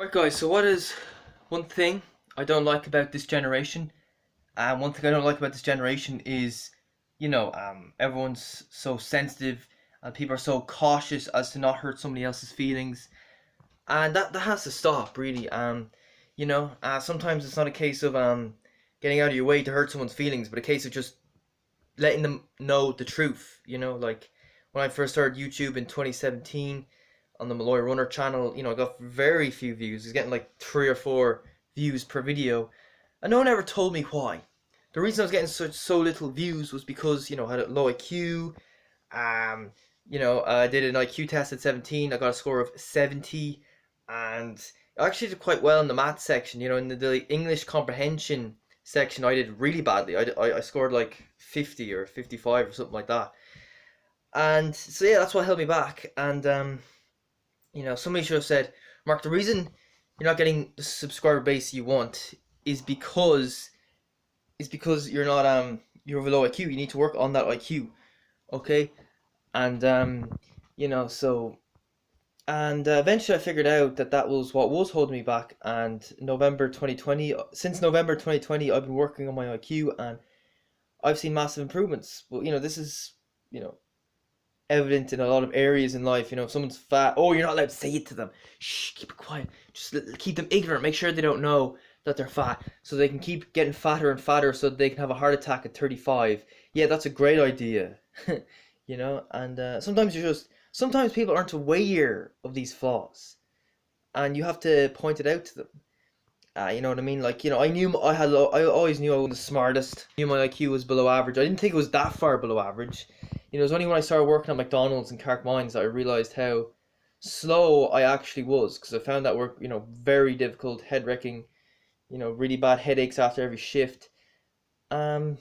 Right, guys, so what is one thing I don't like about this generation? One thing I don't like about this generation is, everyone's so sensitive and people are so cautious as to not hurt somebody else's feelings. And that has to stop, really. Sometimes it's not a case of getting out of your way to hurt someone's feelings, but a case of just letting them know the truth. Like when I first started YouTube in 2017 on the Malloy Runner channel, I got very few views. I was getting like 3 or 4 views per video, and no one ever told me why. The reason I was getting so little views was because I had a low IQ. Um, I did an IQ test at 17. I got a score of 70, and I actually did quite well in the math section. In the English comprehension section, I did really badly. I scored like 50 or 55 or something like that. And so yeah, that's what held me back. And somebody should have said, Mark, the reason you're not getting the subscriber base you want is because you're not you have a low IQ. You need to work on that IQ, okay? And so eventually I figured out that that was what was holding me back. And since November 2020, I've been working on my IQ, and I've seen massive improvements. But this is you know evident in a lot of areas in life. If someone's fat, oh, you're not allowed to say it to them. Shh, keep it quiet. Just keep them ignorant. Make sure they don't know that they're fat, so they can keep getting fatter and fatter, so they can have a heart attack at 35. Yeah, that's a great idea. And sometimes people aren't aware of these flaws, and you have to point it out to them. You know what I mean? Like, I always knew I wasn't the smartest. I knew my IQ was below average. I didn't think it was that far below average. It was only when I started working at McDonald's in Carrickmines that I realized how slow I actually was, because I found that work, very difficult, head wrecking, really bad headaches after every shift. Um,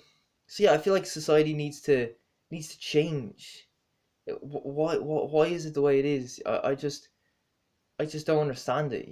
so yeah, I feel like society needs to change. Why is it the way it is? I just don't understand it.